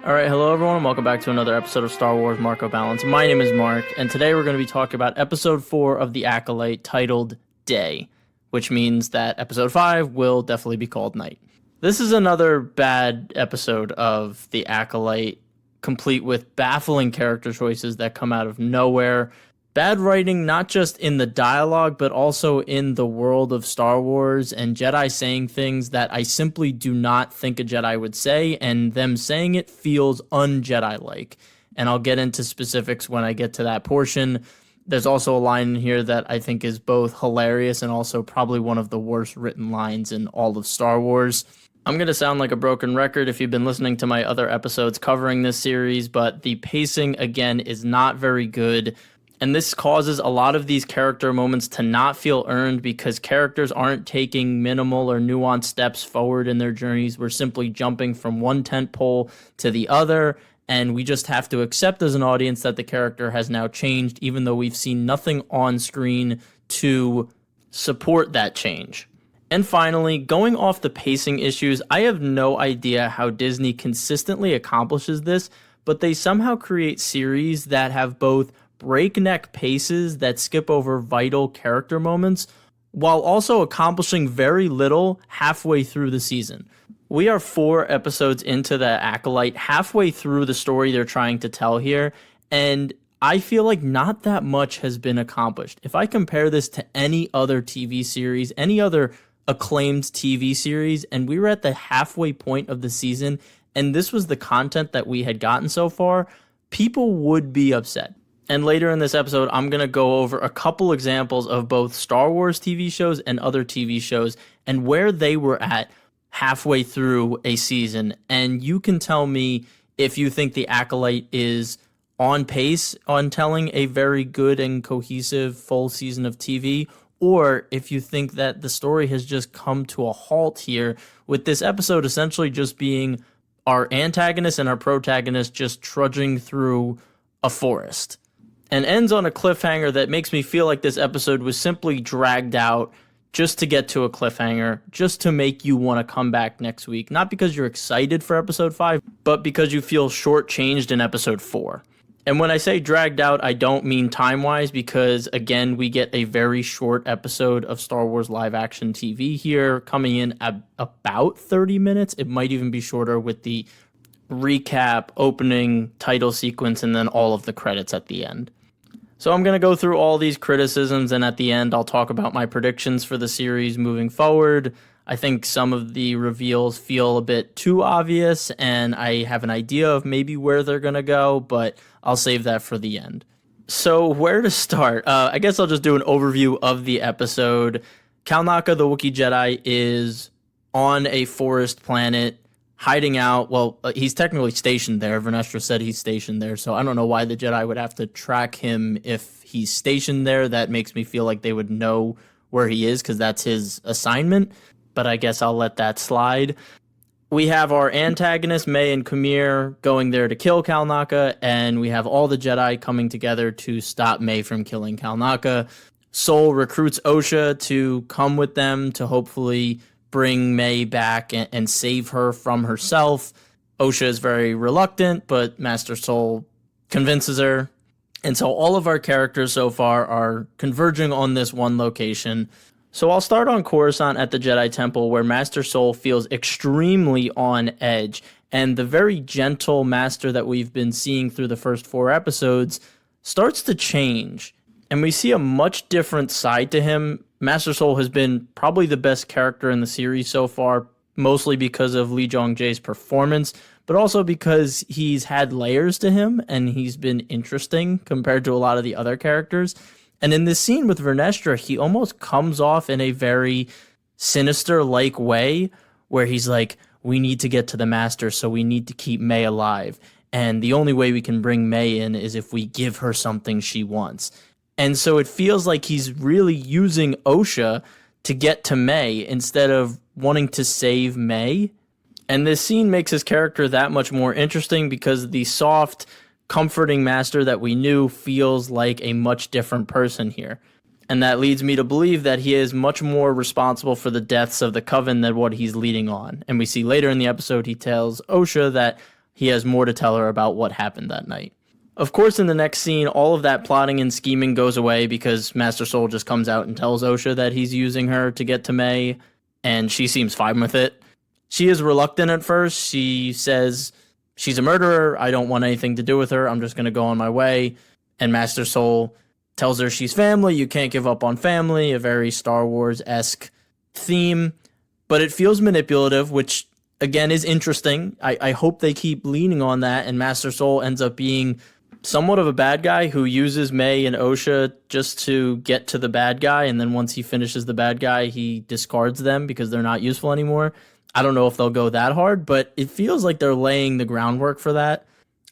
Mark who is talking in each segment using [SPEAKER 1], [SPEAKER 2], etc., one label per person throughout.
[SPEAKER 1] All right, hello everyone, and welcome back to another episode of Star Wars Marco Balance. My name is Mark, and today we're going to be talking about Episode 4 of The Acolyte, titled Day, which means that Episode 5 will definitely be called Night. This is another bad episode of The Acolyte, complete with baffling character choices that come out of nowhere. Bad writing, not just in the dialogue, but also in the world of Star Wars, and Jedi saying things that I simply do not think a Jedi would say, and them saying it feels un-Jedi-like. And I'll get into specifics when I get to that portion. There's also a line in here that I think is both hilarious and also probably one of the worst written lines in all of Star Wars. I'm going to sound like a broken record if you've been listening to my other episodes covering this series, but the pacing, again, is not very good. And this causes a lot of these character moments to not feel earned because characters aren't taking minimal or nuanced steps forward in their journeys. We're simply jumping from one tentpole to the other, and we just have to accept as an audience that the character has now changed, even though we've seen nothing on screen to support that change. And finally, going off the pacing issues, I have no idea how Disney consistently accomplishes this, but they somehow create series that have both breakneck paces that skip over vital character moments, while also accomplishing very little halfway through the season. We are 4 episodes into the Acolyte, halfway through the story they're trying to tell here, and I feel like not that much has been accomplished. If I compare this to any other TV series, any other acclaimed TV series, and we were at the halfway point of the season, and this was the content that we had gotten so far, people would be upset. And later in this episode, I'm going to go over a couple examples of both Star Wars TV shows and other TV shows and where they were at halfway through a season. And you can tell me if you think The Acolyte is on pace on telling a very good and cohesive full season of TV, or if you think that the story has just come to a halt here, with this episode essentially just being our antagonist and our protagonist just trudging through a forest. And ends on a cliffhanger that makes me feel like this episode was simply dragged out just to get to a cliffhanger, just to make you want to come back next week. Not because you're excited for episode 5, but because you feel shortchanged in episode 4. And when I say dragged out, I don't mean time-wise, because, again, we get a very short episode of Star Wars live-action TV here, coming in at about 30 minutes. It might even be shorter with the recap, opening, title sequence, and then all of the credits at the end. So I'm going to go through all these criticisms, and at the end, I'll talk about my predictions for the series moving forward. I think some of the reveals feel a bit too obvious, and I have an idea of maybe where they're going to go, but I'll save that for the end. So where to start? I guess I'll just do an overview of the episode. Cal Naka, the Wookiee Jedi, is on a forest planet, hiding out. Well, he's technically stationed there. Vernestra said he's stationed there, so I don't know why the Jedi would have to track him if he's stationed there. That makes me feel like they would know where he is because that's his assignment, but I guess I'll let that slide. We have our antagonists, May and Kamir, going there to kill Cal Naka, and we have all the Jedi coming together to stop May from killing Cal Naka. Sol recruits Osha to come with them to hopefully bring May back and save her from herself. Osha is very reluctant, but Master Sol convinces her. And so all of our characters so far are converging on this one location. So I'll start on Coruscant at the Jedi Temple, where Master Sol feels extremely on edge. And the very gentle master that we've been seeing through the first 4 episodes starts to change. And we see a much different side to him. Master Sol has been probably the best character in the series so far, mostly because of Lee Jong-jae's performance, but also because he's had layers to him and he's been interesting compared to a lot of the other characters. And in this scene with Vernestra, he almost comes off in a very sinister-like way where he's like, we need to get to the Master, so we need to keep May alive. And the only way we can bring May in is if we give her something she wants. And so it feels like he's really using Osha to get to May instead of wanting to save May. And this scene makes his character that much more interesting because the soft, comforting master that we knew feels like a much different person here. And that leads me to believe that he is much more responsible for the deaths of the Coven than what he's leading on. And we see later in the episode he tells Osha that he has more to tell her about what happened that night. Of course, in the next scene, all of that plotting and scheming goes away because Master Soul just comes out and tells Osha that he's using her to get to May, and she seems fine with it. She is reluctant at first. She says, she's a murderer. I don't want anything to do with her. I'm just going to go on my way. And Master Soul tells her she's family. You can't give up on family, a very Star Wars-esque theme. But it feels manipulative, which, again, is interesting. I hope they keep leaning on that, and Master Soul ends up being somewhat of a bad guy who uses May and Osha just to get to the bad guy, and then once he finishes the bad guy, he discards them because they're not useful anymore. I don't know if they'll go that hard, but it feels like they're laying the groundwork for that.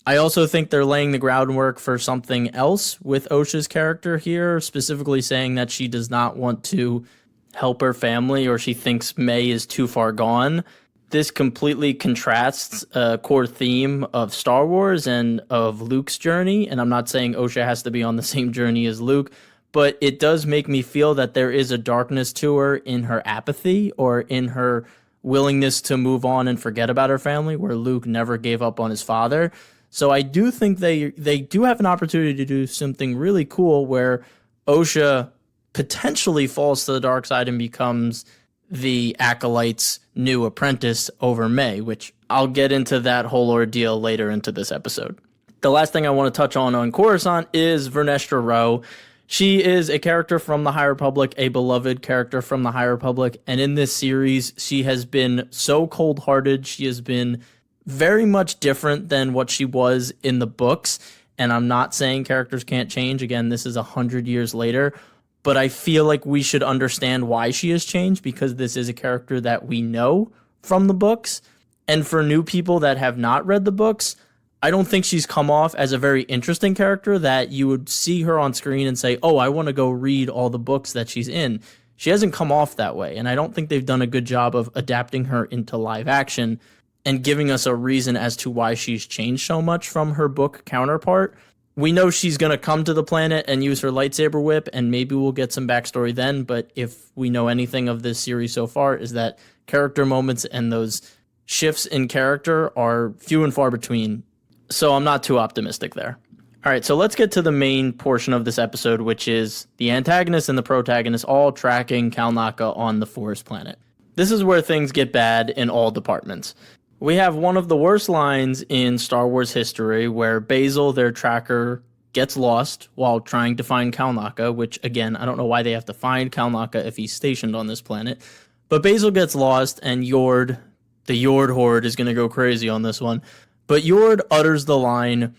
[SPEAKER 1] I also think they're laying the groundwork for something else with Osha's character here, specifically saying that she does not want to help her family or she thinks May is too far gone. This completely contrasts a core theme of Star Wars and of Luke's journey, and I'm not saying Osha has to be on the same journey as Luke, but it does make me feel that there is a darkness to her in her apathy or in her willingness to move on and forget about her family, where Luke never gave up on his father. So I do think they do have an opportunity to do something really cool where Osha potentially falls to the dark side and becomes the Acolyte's new apprentice over May, which I'll get into that whole ordeal later into this episode. The last thing I want to touch on Coruscant is Vernestra Rwoh. She is a character from the High Republic, a beloved character from the High Republic, and in this series, she has been so cold-hearted. She has been very much different than what she was in the books, and I'm not saying characters can't change. Again, this is 100 years later, but I feel like we should understand why she has changed because this is a character that we know from the books. And for new people that have not read the books, I don't think she's come off as a very interesting character that you would see her on screen and say, oh, I want to go read all the books that she's in. She hasn't come off that way. And I don't think they've done a good job of adapting her into live action and giving us a reason as to why she's changed so much from her book counterpart. We know she's going to come to the planet and use her lightsaber whip, and maybe we'll get some backstory then, but if we know anything of this series so far is that character moments and those shifts in character are few and far between, so I'm not too optimistic there. All right, so let's get to the main portion of this episode, which is the antagonist and the protagonist all tracking Cal Naka on the Forest planet. This is where things get bad in all departments. We have one of the worst lines in Star Wars history where Basil, their tracker, gets lost while trying to find Cal Naka, which, again, I don't know why they have to find Cal Naka if he's stationed on this planet. But Basil gets lost, and Yord, the Yord horde, is going to go crazy on this one. But Yord utters the line,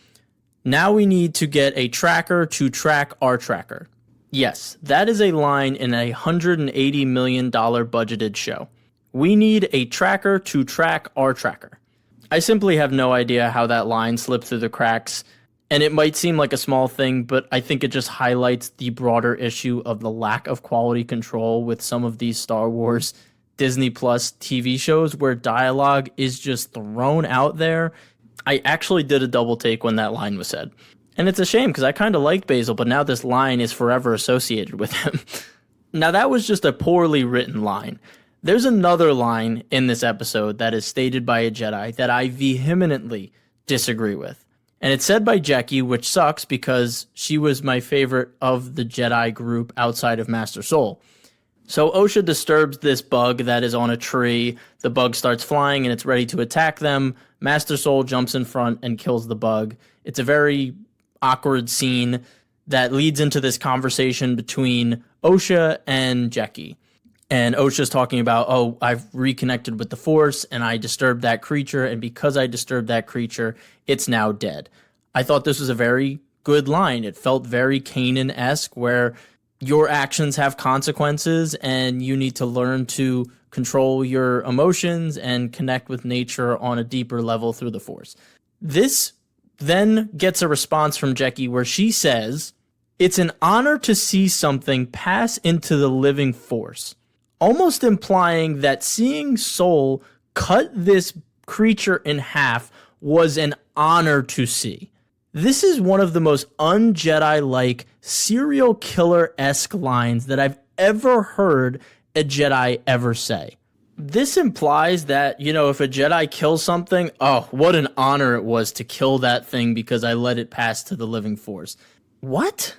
[SPEAKER 1] "Now we need to get a tracker to track our tracker." Yes, that is a line in a $180 million budgeted show. We need a tracker to track our tracker. I simply have no idea how that line slipped through the cracks, and it might seem like a small thing, but I think it just highlights the broader issue of the lack of quality control with some of these Star Wars Disney Plus TV shows where dialogue is just thrown out there. I actually did a double take when that line was said. And it's a shame because I kind of like Basil, but now this line is forever associated with him. Now that was just a poorly written line. There's another line in this episode that is stated by a Jedi that I vehemently disagree with. And it's said by Jackie, which sucks because she was my favorite of the Jedi group outside of Master Soul. So Osha disturbs this bug that is on a tree. The bug starts flying and it's ready to attack them. Master Soul jumps in front and kills the bug. It's a very awkward scene that leads into this conversation between Osha and Jackie. And Osha's talking about, oh, I've reconnected with the Force and I disturbed that creature. And because I disturbed that creature, it's now dead. I thought this was a very good line. It felt very Kanan-esque where your actions have consequences and you need to learn to control your emotions and connect with nature on a deeper level through the Force. This then gets a response from Jackie where she says, "It's an honor to see something pass into the living Force." Almost implying that seeing Soul cut this creature in half was an honor to see. This is one of the most un-Jedi-like, serial killer-esque lines that I've ever heard a Jedi ever say. This implies that, if a Jedi kills something, oh, what an honor it was to kill that thing because I let it pass to the living force. What?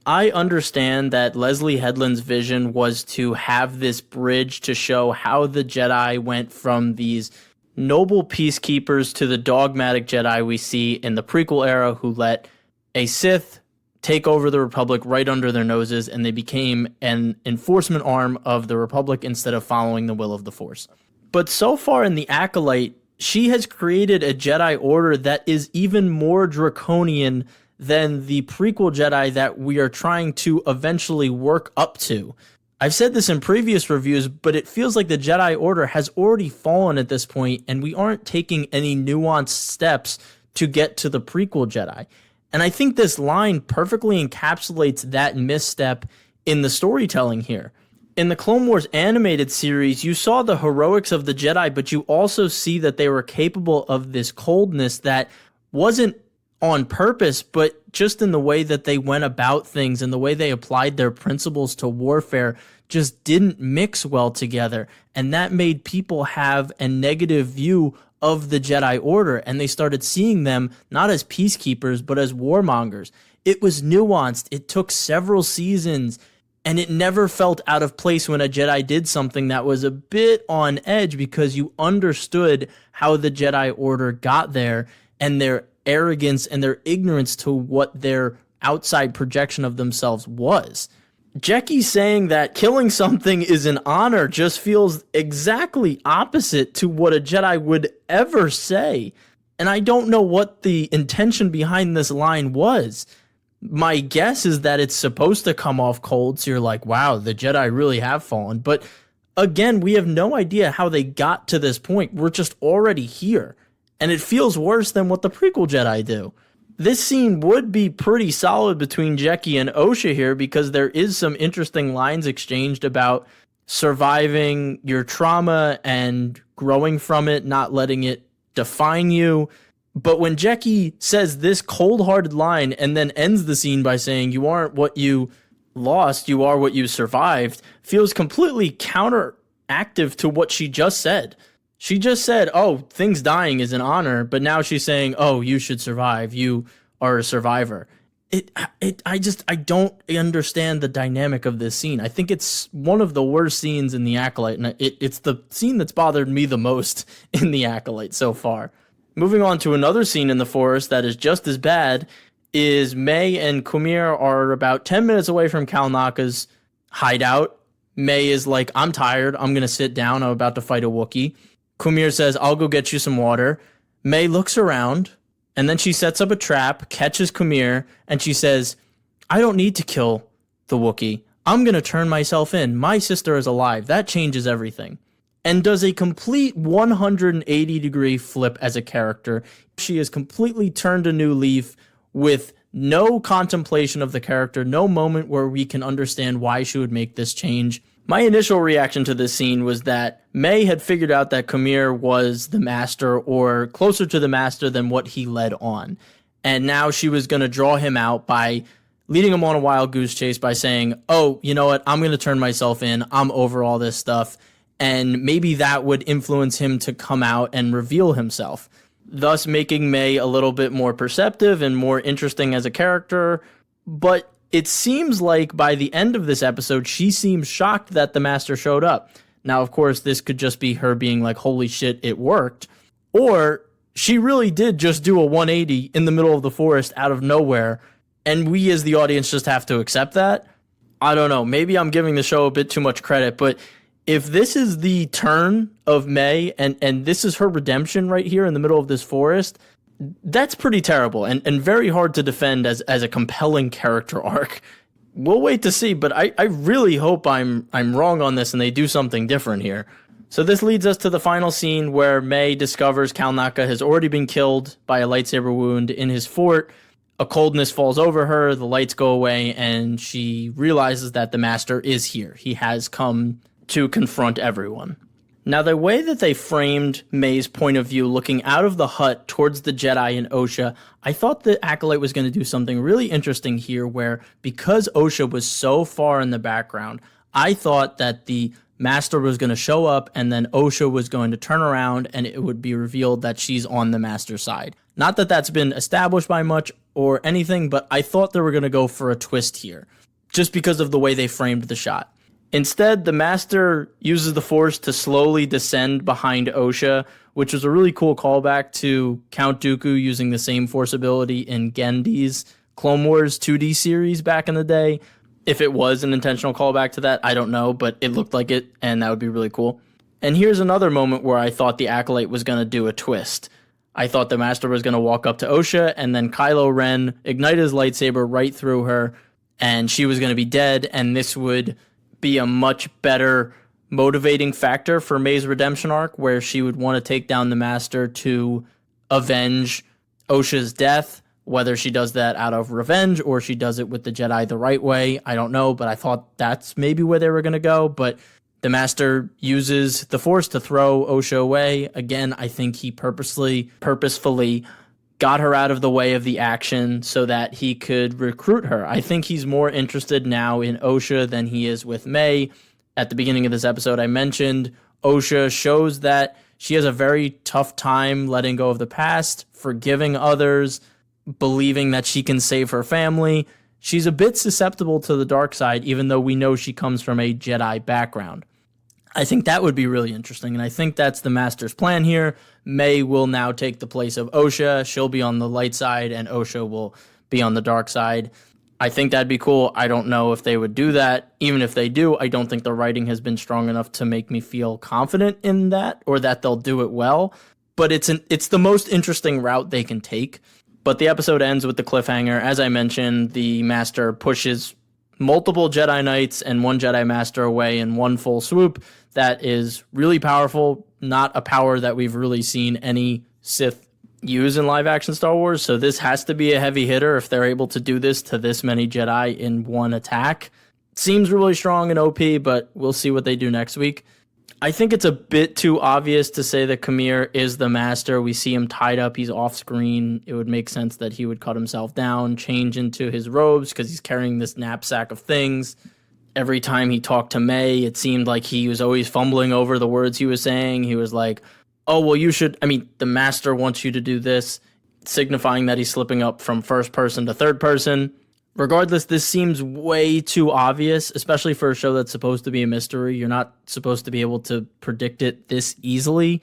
[SPEAKER 1] I understand that Leslie Headland's vision was to have this bridge to show how the Jedi went from these noble peacekeepers to the dogmatic Jedi we see in the prequel era who let a Sith take over the Republic right under their noses, and they became an enforcement arm of the Republic instead of following the will of the Force. But so far in the Acolyte, she has created a Jedi Order that is even more draconian than the prequel Jedi that we are trying to eventually work up to. I've said this in previous reviews, but it feels like the Jedi Order has already fallen at this point, and we aren't taking any nuanced steps to get to the prequel Jedi. And I think this line perfectly encapsulates that misstep in the storytelling here. In the Clone Wars animated series, you saw the heroics of the Jedi, but you also see that they were capable of this coldness that wasn't on purpose, but just in the way that they went about things and the way they applied their principles to warfare just didn't mix well together. And that made people have a negative view of the Jedi Order, and they started seeing them not as peacekeepers, but as warmongers. It was nuanced. It took several seasons, and it never felt out of place when a Jedi did something that was a bit on edge because you understood how the Jedi Order got there and their arrogance and their ignorance to what their outside projection of themselves was. Jecki saying that killing something is an honor just feels exactly opposite to what a Jedi would ever say. And I don't know what the intention behind this line was. My guess is that it's supposed to come off cold, so you're like, wow, the Jedi really have fallen. But again, we have no idea how they got to this point. We're just already here. And it feels worse than what the prequel Jedi do. This scene would be pretty solid between Jecki and Osha here because there is some interesting lines exchanged about surviving your trauma and growing from it, not letting it define you. But when Jecki says this cold-hearted line and then ends the scene by saying, you aren't what you lost, you are what you survived, feels completely counteractive to what she just said. She just said, oh, things dying is an honor, but now she's saying, oh, you should survive. You are a survivor. I don't understand the dynamic of this scene. I think it's one of the worst scenes in The Acolyte, and it's the scene that's bothered me the most in The Acolyte so far. Moving on to another scene in the forest that is just as bad is May and Kumir are about 10 minutes away from Kalnaka's hideout. May is like, I'm tired. I'm going to sit down. I'm about to fight a Wookiee. Kumir says, I'll go get you some water. May looks around, and then she sets up a trap, catches Kumir, and she says, I don't need to kill the Wookiee. I'm going to turn myself in. My sister is alive. That changes everything. And does a complete 180-degree flip as a character. She has completely turned a new leaf with no contemplation of the character, no moment where we can understand why she would make this change. My initial reaction to this scene was that May had figured out that Kumir was the master or closer to the master than what he led on. And now she was going to draw him out by leading him on a wild goose chase by saying, oh, you know what? I'm going to turn myself in. I'm over all this stuff. And maybe that would influence him to come out and reveal himself, thus making May a little bit more perceptive and more interesting as a character. But it seems like by the end of this episode, she seems shocked that the master showed up. Now, of course, this could just be her being like, holy shit, it worked. Or she really did just do a 180 in the middle of the forest out of nowhere. And we as the audience just have to accept that. I don't know. Maybe I'm giving the show a bit too much credit, but if this is the turn of May and this is her redemption right here in the middle of this forest, that's pretty terrible and very hard to defend as a compelling character arc. We'll wait to see, but I really hope I'm wrong on this and they do something different here. So this leads us to the final scene where May discovers Kalnaka has already been killed by a lightsaber wound in his fort. A coldness falls over her, the lights go away, and she realizes that the master is here. He has come to confront everyone. Now, the way that they framed May's point of view looking out of the hut towards the Jedi and Osha, I thought the Acolyte was going to do something really interesting here where, because Osha was so far in the background, I thought that the Master was going to show up and then Osha was going to turn around and it would be revealed that she's on the Master's side. Not that that's been established by much or anything, but I thought they were going to go for a twist here just because of the way they framed the shot. Instead, the Master uses the Force to slowly descend behind Osha, which was a really cool callback to Count Dooku using the same Force ability in Gendy's Clone Wars 2D series back in the day. If it was an intentional callback to that, I don't know, but it looked like it, and that would be really cool. And here's another moment where I thought the Acolyte was going to do a twist. I thought the Master was going to walk up to Osha, and then Kylo Ren ignite his lightsaber right through her, and she was going to be dead, and this would be a much better motivating factor for May's redemption arc, where she would want to take down the Master to avenge Osha's death. Whether she does that out of revenge or she does it with the Jedi the right way, I don't know, but I thought that's maybe where they were going to go. But the Master uses the Force to throw Osha away. Again, I think he purposefully got her out of the way of the action so that he could recruit her. I think he's more interested now in Osha than he is with May. At the beginning of this episode, I mentioned Osha shows that she has a very tough time letting go of the past, forgiving others, believing that she can save her family. She's a bit susceptible to the dark side, even though we know she comes from a Jedi background. I think that would be really interesting, and I think that's the Master's plan here. May will now take the place of Osha. She'll be on the light side, and Osha will be on the dark side. I think that'd be cool. I don't know if they would do that. Even if they do, I don't think the writing has been strong enough to make me feel confident in that, or that they'll do it well. But it's the most interesting route they can take. But the episode ends with the cliffhanger. As I mentioned, the Master pushes multiple Jedi Knights and one Jedi Master away in one full swoop. That is really powerful, not a power that we've really seen any Sith use in live-action Star Wars. So this has to be a heavy hitter if they're able to do this to this many Jedi in one attack. Seems really strong and OP, but we'll see what they do next week. I think it's a bit too obvious to say that Kamir is the Master. We see him tied up. He's off screen. It would make sense that he would cut himself down, change into his robes because he's carrying this knapsack of things. Every time he talked to May, it seemed like he was always fumbling over the words he was saying. He was like, oh, well, the Master wants you to do this, signifying that he's slipping up from first person to third person. Regardless, this seems way too obvious, especially for a show that's supposed to be a mystery. You're not supposed to be able to predict it this easily.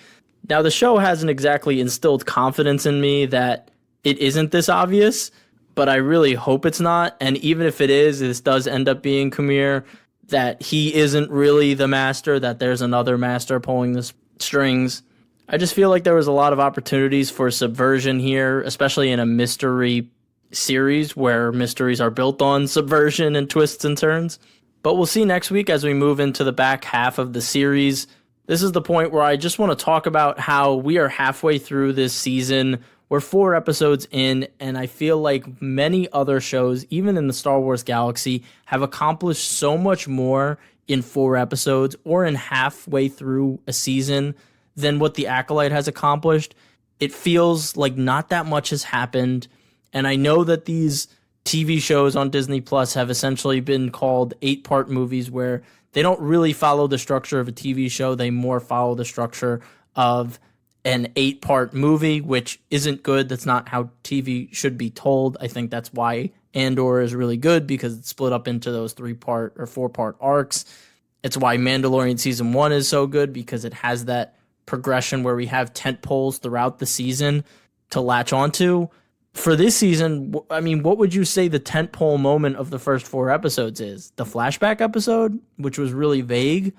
[SPEAKER 1] Now, the show hasn't exactly instilled confidence in me that it isn't this obvious, but I really hope it's not. And even if it is, this does end up being Kamir, that he isn't really the Master, that there's another Master pulling the strings. I just feel like there was a lot of opportunities for subversion here, especially in a mystery series where mysteries are built on subversion and twists and turns. But we'll see next week as we move into the back half of the series. This is the point where I just want to talk about how we are halfway through this season. We're 4 episodes in, and I feel like many other shows, even in the Star Wars galaxy, have accomplished so much more in 4 episodes or in halfway through a season than what the Acolyte has accomplished. It feels like not that much has happened. And I know that these TV shows on Disney Plus have essentially been called 8-part movies where they don't really follow the structure of a TV show. They more follow the structure of an 8-part movie, which isn't good. That's not how TV should be told. I think that's why Andor is really good, because it's split up into those 3-part or 4-part arcs. It's why Mandalorian Season 1 is so good, because it has that progression where we have tent poles throughout the season to latch onto. For this season, I mean, what would you say the tentpole moment of the first 4 episodes is? The flashback episode, which was really vague?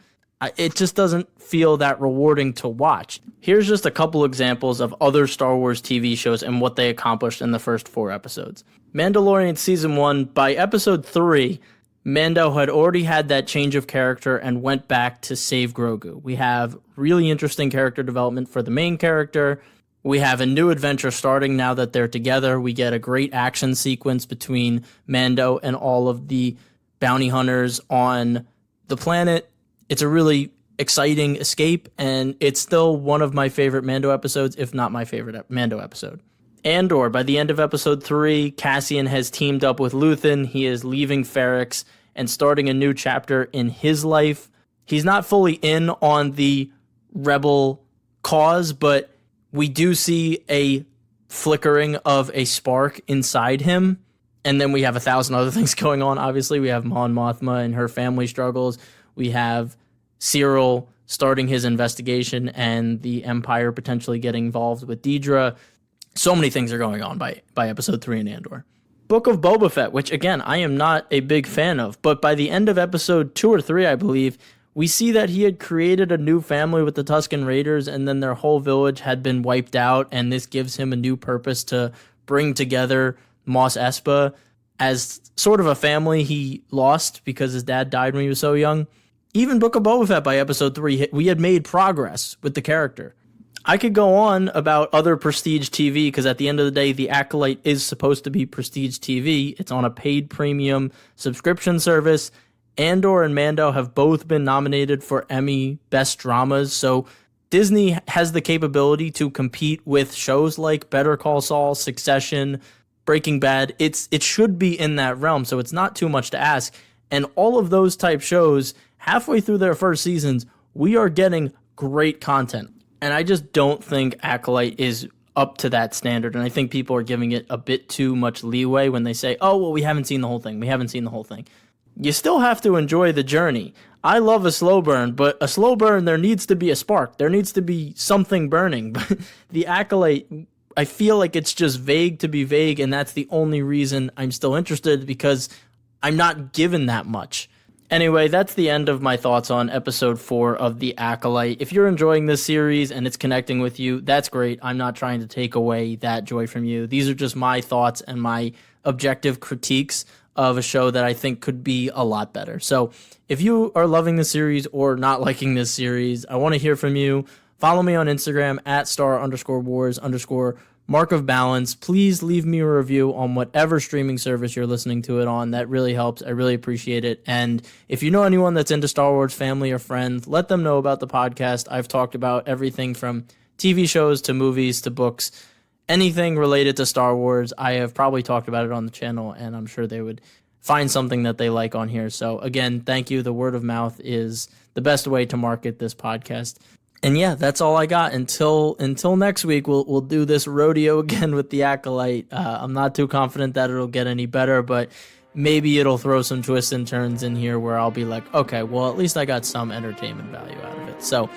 [SPEAKER 1] It just doesn't feel that rewarding to watch. Here's just a couple examples of other Star Wars TV shows and what they accomplished in the first 4 episodes. Mandalorian Season 1, by episode 3, Mando had already had that change of character and went back to save Grogu. We have really interesting character development for the main character. We have a new adventure starting now that they're together. We get a great action sequence between Mando and all of the bounty hunters on the planet. It's a really exciting escape, and it's still one of my favorite Mando episodes, if not my favorite Mando episode. Andor, by the end of episode 3, Cassian has teamed up with Luthen. He is leaving Ferrix and starting a new chapter in his life. he's not fully in on the rebel cause, but we do see a flickering of a spark inside him. And then we have 1,000 other things going on. Obviously, we have Mon Mothma and her family struggles. We have Cyril starting his investigation and the Empire potentially getting involved with Deidre. So many things are going on by episode 3 in Andor. Book of Boba Fett, which again, I am not a big fan of, but by the end of episode 2 or 3, I believe, we see that he had created a new family with the Tusken Raiders, and then their whole village had been wiped out, and this gives him a new purpose to bring together Mos Espa as sort of a family he lost because his dad died when he was so young. Even Book of Boba Fett by episode 3, we had made progress with the character. I could go on about other prestige TV because at the end of the day, The Acolyte is supposed to be prestige TV. It's on a paid premium subscription service. Andor and Mando have both been nominated for Emmy Best Dramas, so Disney has the capability to compete with shows like Better Call Saul, Succession, Breaking Bad. It should be in that realm, so it's not too much to ask. And all of those type shows, halfway through their first seasons, we are getting great content. And I just don't think Acolyte is up to that standard, and I think people are giving it a bit too much leeway when they say, oh, well, we haven't seen the whole thing. We haven't seen the whole thing. You still have to enjoy the journey. I love a slow burn, but a slow burn, there needs to be a spark. There needs to be something burning. But The Acolyte, I feel like it's just vague to be vague, and that's the only reason I'm still interested, because I'm not given that much. Anyway, that's the end of my thoughts on episode 4 of The Acolyte. If you're enjoying this series and it's connecting with you, that's great. I'm not trying to take away that joy from you. These are just my thoughts and my objective critiques of a show that I think could be a lot better. So if you are loving this series or not liking this series, I want to hear from you. Follow me on Instagram at @star_wars_mark of balance. Please leave me a review on whatever streaming service you're listening to it on. That really helps. I really appreciate it. And if you know anyone that's into Star Wars, family or friends, let them know about the podcast. I've talked about everything from TV shows to movies to books. Anything related to Star Wars, I have probably talked about it on the channel, and I'm sure they would find something that they like on here. So again, thank you. The word of mouth is the best way to market this podcast. And yeah, that's all I got. Until next week, we'll do this rodeo again with The Acolyte. I'm not too confident that it'll get any better, but maybe it'll throw some twists and turns in here where I'll be like, okay, well, at least I got some entertainment value out of it. So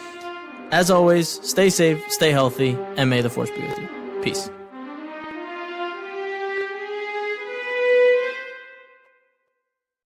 [SPEAKER 1] as always, stay safe, stay healthy, and may the Force be with you. Peace.